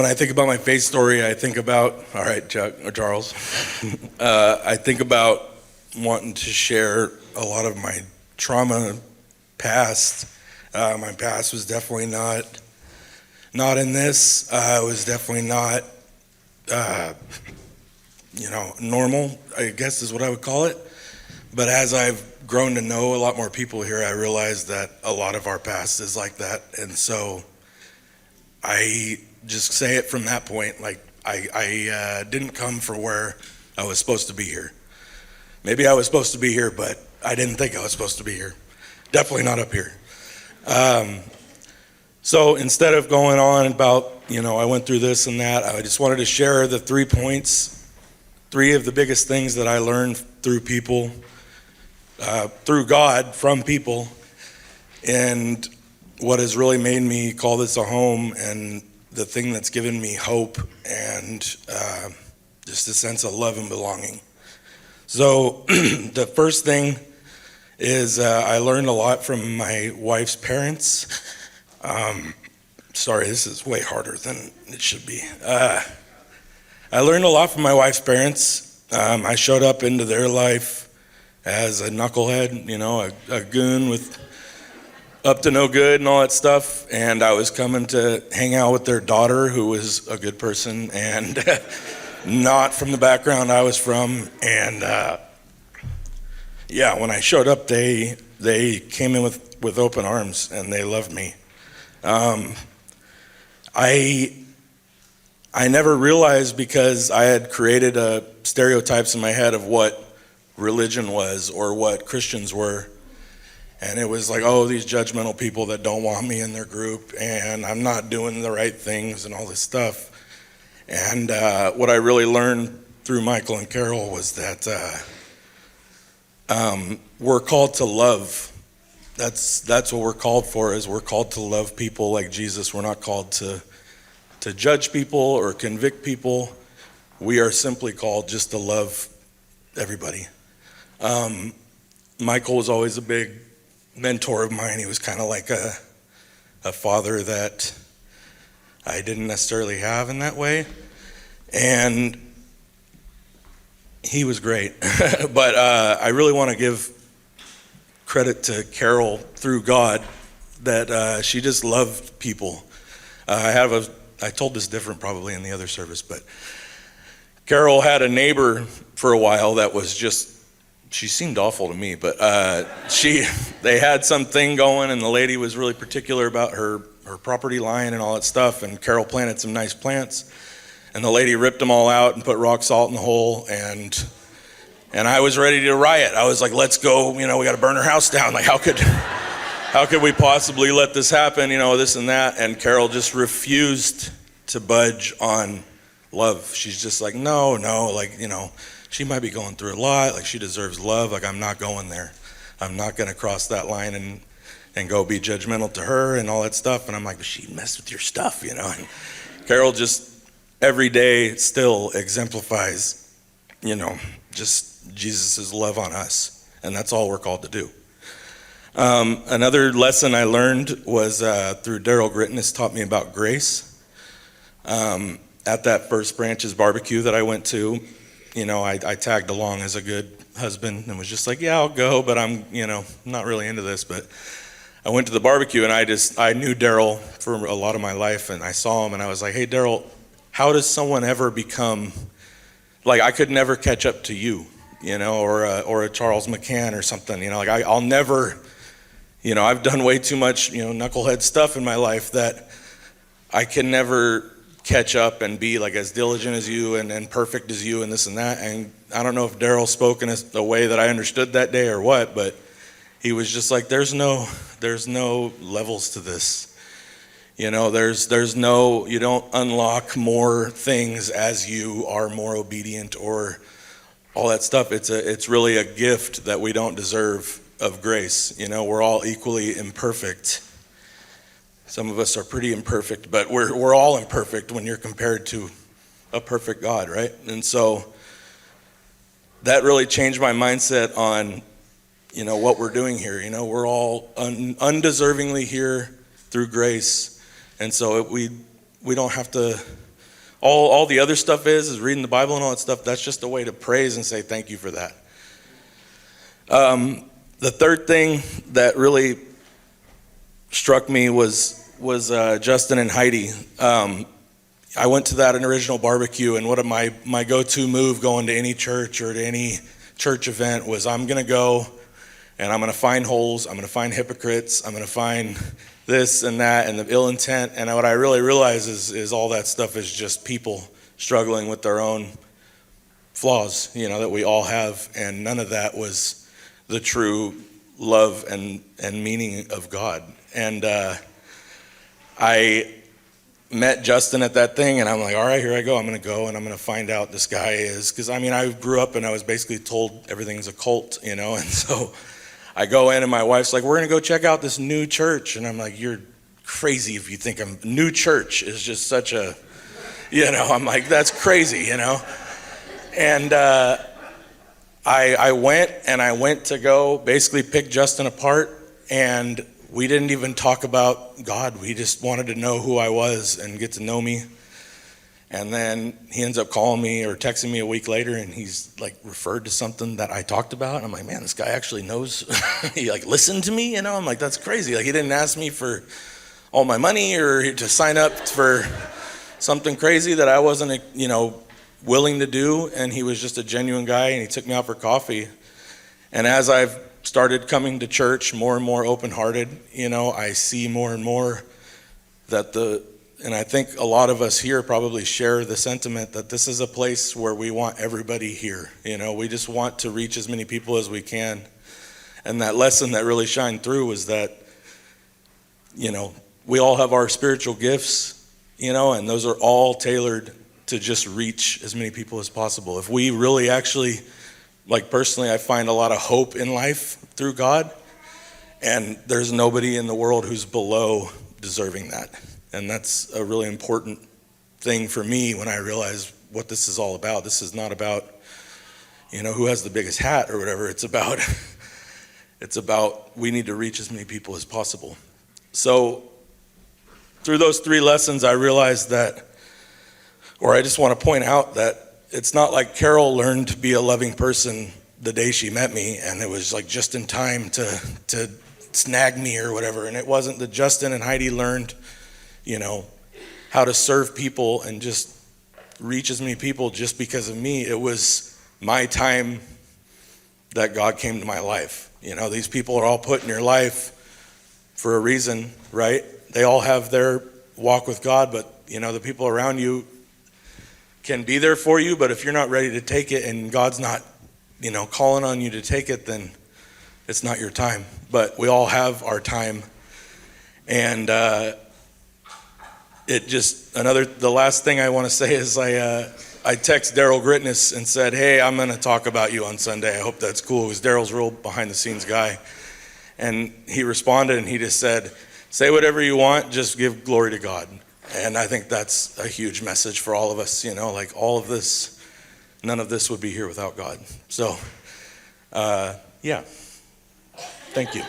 When I think about my faith story, I think about, all right, Chuck or Charles, I think about wanting to share a lot of my trauma past. My past was definitely not in this. It was definitely not, normal, I guess is what I would call it. But as I've grown to know a lot more people here, I realize that a lot of our past is like that. And so I just say it from that point, like I didn't come for where I was supposed to be here. Maybe I was supposed to be here, but I didn't think I was supposed to be here. Definitely not up here. So instead of going on about, I went through this and that, I just wanted to share the 3 points, 3 of the biggest things that I learned through people, through God, from people, and what has really made me call this a home, and the thing that's given me hope and just a sense of love and belonging. So the first thing is I learned a lot from my wife's parents. Sorry, this is way harder than it should be. I learned a lot from my wife's parents. I showed up into their life as a knucklehead, a goon with up to no good and all that stuff, and I was coming to hang out with their daughter, who was a good person and not from the background I was from. And when I showed up, they came in with open arms and they loved me. I never realized, because I had created stereotypes in my head of what religion was or what Christians were. And it was like, oh, these judgmental people that don't want me in their group, and I'm not doing the right things and all this stuff. And what I really learned through Michael and Carol was that we're called to love. That's what we're called for, is we're called to love people like Jesus. We're not called to judge people or convict people. We are simply called just to love everybody. Michael was always a big mentor of mine. He was kind of like a father that I didn't necessarily have in that way, and he was great. But I really want to give credit to Carol through God, that she just loved people. I told this different probably in the other service, but Carol had a neighbor for a while that was just, she seemed awful to me, but they had something going, and the lady was really particular about her property line and all that stuff, and Carol planted some nice plants, and the lady ripped them all out and put rock salt in the hole, and I was ready to riot. I was like, let's go, we got to burn her house down. Like, how could we possibly let this happen, this and that, and Carol just refused to budge on love. She's just like, no, like, she might be going through a lot, like she deserves love, like I'm not going there. I'm not gonna cross that line and go be judgmental to her and all that stuff. And I'm like, she messed with your stuff, And Carol just every day still exemplifies, just Jesus' love on us. And that's all we're called to do. Another lesson I learned was through Daryl Gritton. Taught me about grace. At that First Branches barbecue that I went to, I tagged along as a good husband and was just like, yeah, I'll go, but I'm, not really into this. But I went to the barbecue, and I knew Daryl for a lot of my life, and I saw him and I was like, hey, Daryl, how does someone ever become, like, I could never catch up to you, or a Charles McCann or something, like I'll never, I've done way too much, knucklehead stuff in my life that I can never catch up and be like as diligent as you and perfect as you and this and that. And I don't know if Daryl spoke in a way that I understood that day or what, but he was just like, there's no levels to this. There's no, you don't unlock more things as you are more obedient or all that stuff. It's really a gift that we don't deserve of grace. We're all equally imperfect. Some of us are pretty imperfect, but we're all imperfect when you're compared to a perfect God, right? And so that really changed my mindset on, what we're doing here. We're all undeservingly here through grace, and so we don't have to All the other stuff is reading the Bible and all that stuff. That's just a way to praise and say thank you for that. The third thing that really struck me was Justin and Heidi. I went to that original barbecue, and what my go-to move going to any church or to any church event was, I'm going to go and I'm going to find holes, I'm going to find hypocrites, I'm going to find this and that and the ill intent. And what I really realize is all that stuff is just people struggling with their own flaws, that we all have, and none of that was the true love and meaning of God. And I met Justin at that thing, and I'm like, all right, here I go. I'm going to go, and I'm going to find out this guy is, because I grew up and I was basically told everything's a cult, and so I go in and my wife's like, we're going to go check out this new church. And I'm like, you're crazy if you think a new church is just such a, I'm like, that's crazy, And I went to go basically pick Justin apart, and we didn't even talk about God. We just wanted to know who I was and get to know me. And then he ends up calling me or texting me a week later, and he's like referred to something that I talked about. And I'm like, man, this guy actually knows. He like listened to me, I'm like, that's crazy. Like, he didn't ask me for all my money or to sign up for something crazy that I wasn't, willing to do. And he was just a genuine guy, and he took me out for coffee. And as I've started coming to church more and more open-hearted, I see more and more that and I think a lot of us here probably share the sentiment that this is a place where we want everybody here. We just want to reach as many people as we can. And that lesson that really shined through was that, we all have our spiritual gifts, and those are all tailored to just reach as many people as possible. If we really actually, like personally, I find a lot of hope in life through God, and there's nobody in the world who's below deserving that. And that's a really important thing for me when I realize what this is all about. This is not about, who has the biggest hat or whatever. It's about we need to reach as many people as possible. So through those 3 lessons, I realized that, or I just want to point out that it's not like Carol learned to be a loving person the day she met me, and it was like just in time to snag me or whatever. And it wasn't that Justin and Heidi learned, how to serve people and just reach as many people just because of me. It was my time that God came to my life. These people are all put in your life for a reason, right? They all have their walk with God, but the people around you can be there for you, but if you're not ready to take it and God's not, calling on you to take it, then it's not your time. But we all have our time. And the last thing I want to say is I text Daryl Gritness and said, hey, I'm going to talk about you on Sunday. I hope that's cool, because Daryl's a real behind the scenes guy. And he responded and he just said, say whatever you want, just give glory to God. And I think that's a huge message for all of us, like all of this, none of this would be here without God. So, yeah, thank you.